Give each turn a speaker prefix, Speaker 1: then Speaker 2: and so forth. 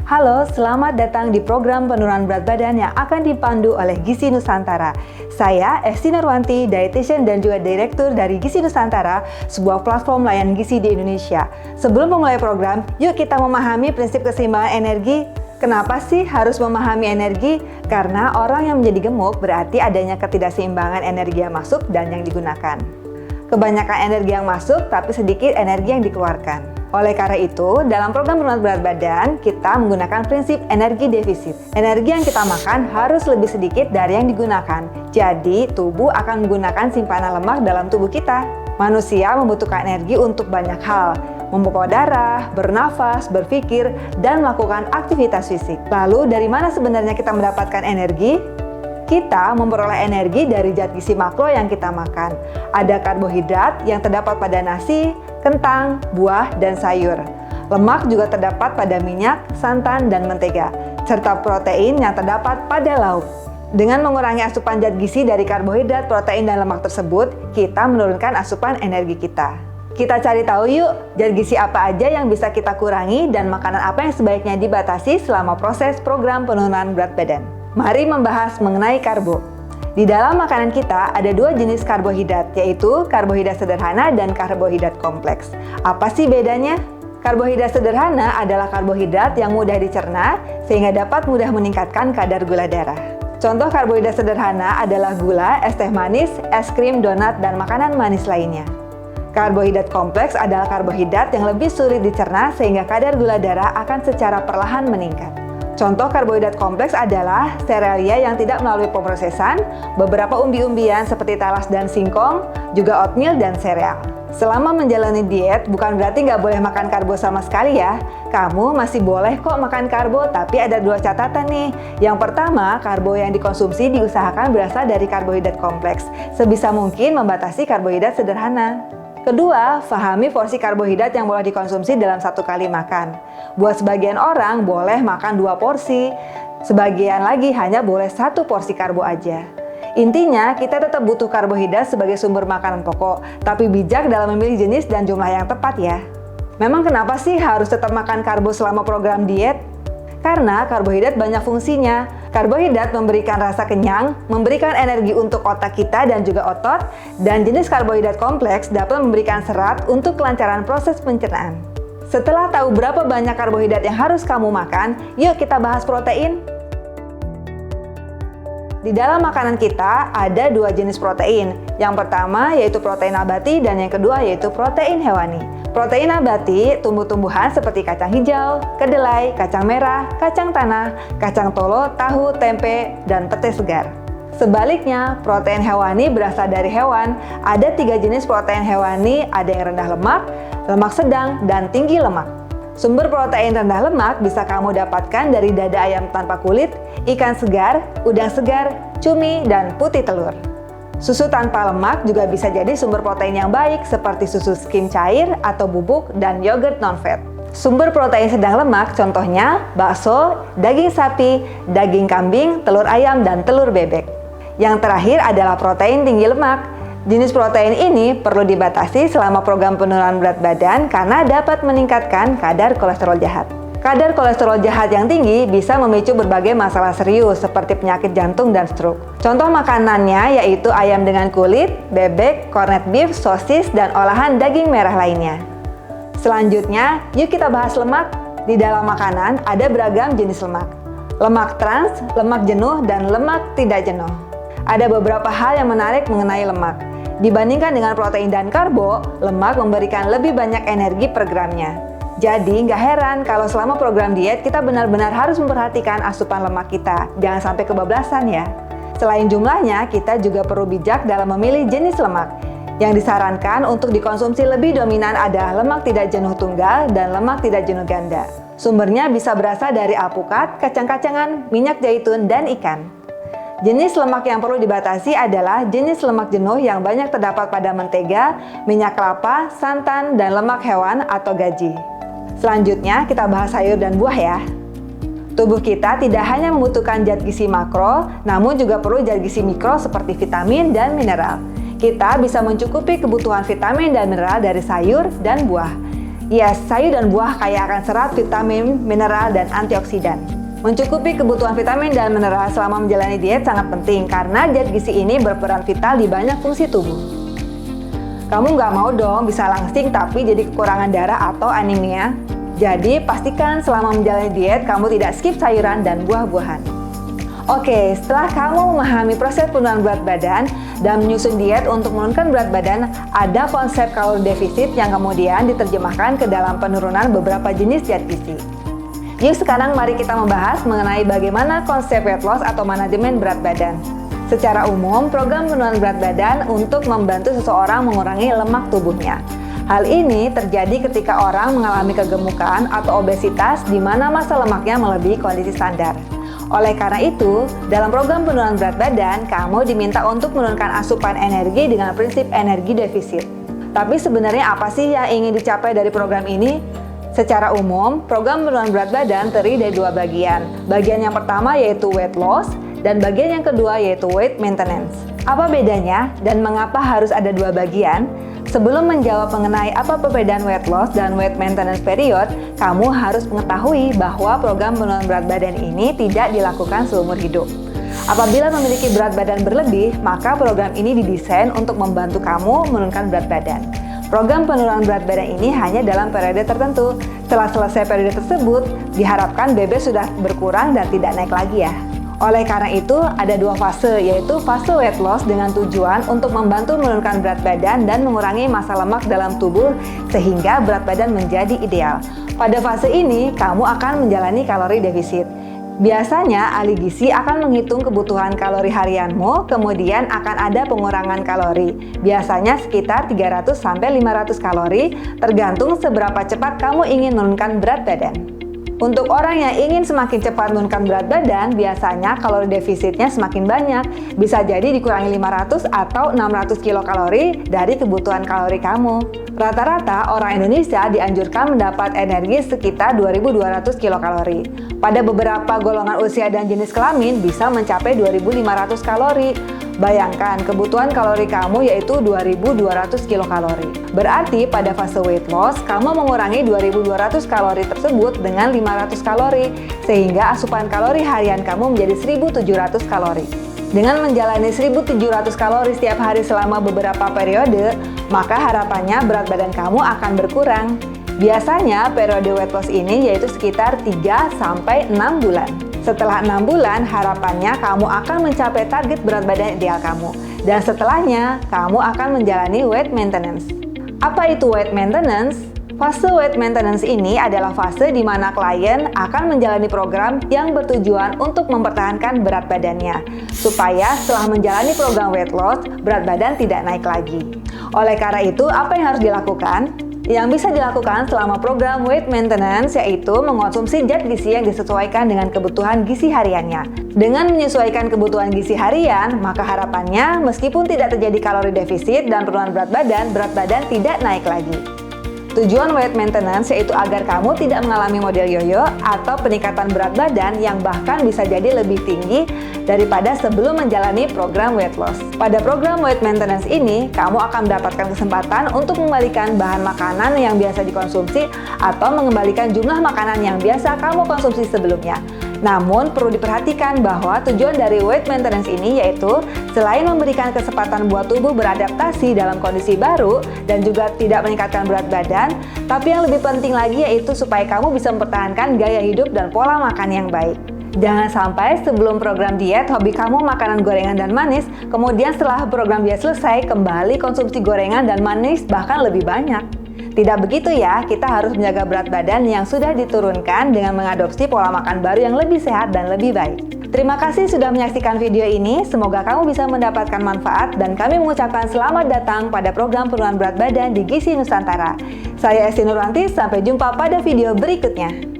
Speaker 1: Halo, selamat datang di program penurunan berat badan yang akan dipandu oleh Gizi Nusantara. Saya, Esti Nurwanti, dietitian dan juga direktur dari Gizi Nusantara, sebuah platform layanan gizi di Indonesia. Sebelum memulai program, yuk kita memahami prinsip keseimbangan energi. Kenapa sih harus memahami energi? Karena orang yang menjadi gemuk berarti adanya ketidakseimbangan energi yang masuk dan yang digunakan. Kebanyakan energi yang masuk, tapi sedikit energi yang dikeluarkan. Oleh karena itu, dalam program penurunan berat badan, kita menggunakan prinsip energi defisit. Energi yang kita makan harus lebih sedikit dari yang digunakan. Jadi, tubuh akan menggunakan simpanan lemak dalam tubuh kita. Manusia membutuhkan energi untuk banyak hal. Memompa darah, bernafas, berpikir, dan melakukan aktivitas fisik. Lalu, dari mana sebenarnya kita mendapatkan energi? Kita memperoleh energi dari zat gizi makro yang kita makan. Ada karbohidrat yang terdapat pada nasi, kentang, buah, dan sayur. Lemak juga terdapat pada minyak, santan, dan mentega, serta protein yang terdapat pada lauk. Dengan mengurangi asupan zat gizi dari karbohidrat, protein, dan lemak tersebut, kita menurunkan asupan energi kita. Kita cari tahu yuk, zat gizi apa aja yang bisa kita kurangi dan makanan apa yang sebaiknya dibatasi selama proses program penurunan berat badan. Mari membahas mengenai karbo. Di dalam makanan kita ada dua jenis karbohidrat, yaitu karbohidrat sederhana dan karbohidrat kompleks. Apa sih bedanya? Karbohidrat sederhana adalah karbohidrat yang mudah dicerna sehingga dapat mudah meningkatkan kadar gula darah. Contoh karbohidrat sederhana adalah gula, es teh manis, es krim, donat, dan makanan manis lainnya. Karbohidrat kompleks adalah karbohidrat yang lebih sulit dicerna sehingga kadar gula darah akan secara perlahan meningkat. Contoh karbohidrat kompleks adalah serealia yang tidak melalui pemrosesan, beberapa umbi-umbian seperti talas dan singkong, juga oatmeal dan sereal. Selama menjalani diet, bukan berarti nggak boleh makan karbo sama sekali ya. Kamu masih boleh kok makan karbo, tapi ada dua catatan nih. Yang pertama, karbo yang dikonsumsi diusahakan berasal dari karbohidrat kompleks. Sebisa mungkin membatasi karbohidrat sederhana. Kedua, pahami porsi karbohidrat yang boleh dikonsumsi dalam satu kali makan. Buat sebagian orang boleh makan 2 porsi, sebagian lagi hanya boleh 1 porsi karbo aja. Intinya, kita tetap butuh karbohidrat sebagai sumber makanan pokok, tapi bijak dalam memilih jenis dan jumlah yang tepat ya. Memang kenapa sih harus tetap makan karbo selama program diet? Karena karbohidrat banyak fungsinya. Karbohidrat memberikan rasa kenyang, memberikan energi untuk otak kita dan juga otot, dan jenis karbohidrat kompleks dapat memberikan serat untuk kelancaran proses pencernaan. Setelah tahu berapa banyak karbohidrat yang harus kamu makan, yuk kita bahas protein. Di dalam makanan kita ada 2 jenis protein. Yang pertama yaitu protein nabati dan yang kedua yaitu protein hewani. Protein nabati tumbuh-tumbuhan seperti kacang hijau, kedelai, kacang merah, kacang tanah, kacang tolo, tahu, tempe, dan pete segar. Sebaliknya, protein hewani berasal dari hewan. Ada 3 jenis protein hewani, ada yang rendah lemak, lemak sedang, dan tinggi lemak. Sumber protein rendah lemak bisa kamu dapatkan dari dada ayam tanpa kulit, ikan segar, udang segar, cumi, dan putih telur. Susu tanpa lemak juga bisa jadi sumber protein yang baik seperti susu skim cair atau bubuk dan yogurt non-fat. Sumber protein sedang lemak contohnya bakso, daging sapi, daging kambing, telur ayam, dan telur bebek. Yang terakhir adalah protein tinggi lemak. Jenis protein ini perlu dibatasi selama program penurunan berat badan karena dapat meningkatkan kadar kolesterol jahat. Kadar kolesterol jahat yang tinggi bisa memicu berbagai masalah serius seperti penyakit jantung dan stroke. Contoh makanannya yaitu ayam dengan kulit, bebek, corned beef, sosis, dan olahan daging merah lainnya. Selanjutnya, yuk kita bahas lemak. Di dalam makanan ada beragam jenis lemak. Lemak trans, lemak jenuh, dan lemak tidak jenuh. Ada beberapa hal yang menarik mengenai lemak. Dibandingkan dengan protein dan karbo, lemak memberikan lebih banyak energi per gramnya. Jadi, nggak heran kalau selama program diet kita benar-benar harus memperhatikan asupan lemak kita. Jangan sampai kebablasan ya. Selain jumlahnya, kita juga perlu bijak dalam memilih jenis lemak. Yang disarankan untuk dikonsumsi lebih dominan adalah lemak tidak jenuh tunggal dan lemak tidak jenuh ganda. Sumbernya bisa berasal dari alpukat, kacang-kacangan, minyak zaitun, dan ikan. Jenis lemak yang perlu dibatasi adalah jenis lemak jenuh yang banyak terdapat pada mentega, minyak kelapa, santan, dan lemak hewan atau gaji. Selanjutnya, kita bahas sayur dan buah ya. Tubuh kita tidak hanya membutuhkan zat gizi makro, namun juga perlu zat gizi mikro seperti vitamin dan mineral. Kita bisa mencukupi kebutuhan vitamin dan mineral dari sayur dan buah. Yes, sayur dan buah kaya akan serat, vitamin, mineral, dan antioksidan. Mencukupi kebutuhan vitamin dan mineral selama menjalani diet sangat penting karena zat gizi ini berperan vital di banyak fungsi tubuh. Kamu nggak mau dong bisa langsing tapi jadi kekurangan darah atau anemia. Jadi pastikan selama menjalani diet kamu tidak skip sayuran dan buah-buahan. Oke, setelah kamu memahami proses penurunan berat badan dan menyusun diet untuk menurunkan berat badan, ada konsep kalori defisit yang kemudian diterjemahkan ke dalam penurunan beberapa jenis zat gizi. Yuk sekarang mari kita membahas mengenai bagaimana konsep weight loss atau manajemen berat badan. Secara umum, program penurunan berat badan untuk membantu seseorang mengurangi lemak tubuhnya. Hal ini terjadi ketika orang mengalami kegemukan atau obesitas di mana massa lemaknya melebihi kondisi standar. Oleh karena itu, dalam program penurunan berat badan, kamu diminta untuk menurunkan asupan energi dengan prinsip energi defisit. Tapi sebenarnya apa sih yang ingin dicapai dari program ini? Secara umum, program penurunan berat badan terdiri dari dua bagian. Bagian yang pertama yaitu weight loss, dan bagian yang kedua yaitu weight maintenance. Apa bedanya dan mengapa harus ada dua bagian? Sebelum menjawab mengenai apa perbedaan weight loss dan weight maintenance period, kamu harus mengetahui bahwa program penurunan berat badan ini tidak dilakukan seumur hidup. Apabila memiliki berat badan berlebih, maka program ini didesain untuk membantu kamu menurunkan berat badan. Program penurunan berat badan ini hanya dalam periode tertentu. Setelah selesai periode tersebut, diharapkan BB sudah berkurang dan tidak naik lagi ya. Oleh karena itu, ada dua fase, yaitu fase weight loss dengan tujuan untuk membantu menurunkan berat badan dan mengurangi massa lemak dalam tubuh sehingga berat badan menjadi ideal. Pada fase ini, kamu akan menjalani kalori defisit. Biasanya, ahli gizi akan menghitung kebutuhan kalori harianmu, kemudian akan ada pengurangan kalori. Biasanya sekitar 300-500 kalori, tergantung seberapa cepat kamu ingin menurunkan berat badan. Untuk orang yang ingin semakin cepat menurunkan berat badan, biasanya kalori defisitnya semakin banyak. Bisa jadi dikurangi 500 atau 600 kilokalori dari kebutuhan kalori kamu. Rata-rata orang Indonesia dianjurkan mendapat energi sekitar 2.200 kilokalori. Pada beberapa golongan usia dan jenis kelamin bisa mencapai 2.500 kalori. Bayangkan, kebutuhan kalori kamu yaitu 2.200 kilokalori. Berarti pada fase weight loss, kamu mengurangi 2.200 kalori tersebut dengan 500 kalori, sehingga asupan kalori harian kamu menjadi 1.700 kalori. Dengan menjalani 1.700 kalori setiap hari selama beberapa periode, maka harapannya berat badan kamu akan berkurang. Biasanya periode weight loss ini yaitu sekitar 3-6 bulan. Setelah 6 bulan, harapannya kamu akan mencapai target berat badan ideal kamu. Dan setelahnya, kamu akan menjalani weight maintenance. Apa itu weight maintenance? Fase weight maintenance ini adalah fase di mana klien akan menjalani program yang bertujuan untuk mempertahankan berat badannya, supaya setelah menjalani program weight loss, berat badan tidak naik lagi. Oleh karena itu, apa yang harus dilakukan? Yang bisa dilakukan selama program weight maintenance yaitu mengonsumsi zat gizi yang disesuaikan dengan kebutuhan gizi hariannya. Dengan menyesuaikan kebutuhan gizi harian, maka harapannya meskipun tidak terjadi kalori defisit dan penurunan berat badan tidak naik lagi. Tujuan weight maintenance yaitu agar kamu tidak mengalami model yoyo atau peningkatan berat badan yang bahkan bisa jadi lebih tinggi daripada sebelum menjalani program weight loss. Pada program weight maintenance ini, kamu akan mendapatkan kesempatan untuk mengembalikan bahan makanan yang biasa dikonsumsi atau mengembalikan jumlah makanan yang biasa kamu konsumsi sebelumnya. Namun, perlu diperhatikan bahwa tujuan dari weight maintenance ini yaitu selain memberikan kesempatan buat tubuh beradaptasi dalam kondisi baru dan juga tidak meningkatkan berat badan, tapi yang lebih penting lagi yaitu supaya kamu bisa mempertahankan gaya hidup dan pola makan yang baik. Jangan sampai sebelum program diet, hobi kamu makanan gorengan dan manis, kemudian setelah program diet selesai, kembali konsumsi gorengan dan manis bahkan lebih banyak. Tidak begitu ya, kita harus menjaga berat badan yang sudah diturunkan dengan mengadopsi pola makan baru yang lebih sehat dan lebih baik. Terima kasih sudah menyaksikan video ini, semoga kamu bisa mendapatkan manfaat dan kami mengucapkan selamat datang pada program penurunan berat badan di Gizi Nusantara. Saya Esti Nurwanti, sampai jumpa pada video berikutnya.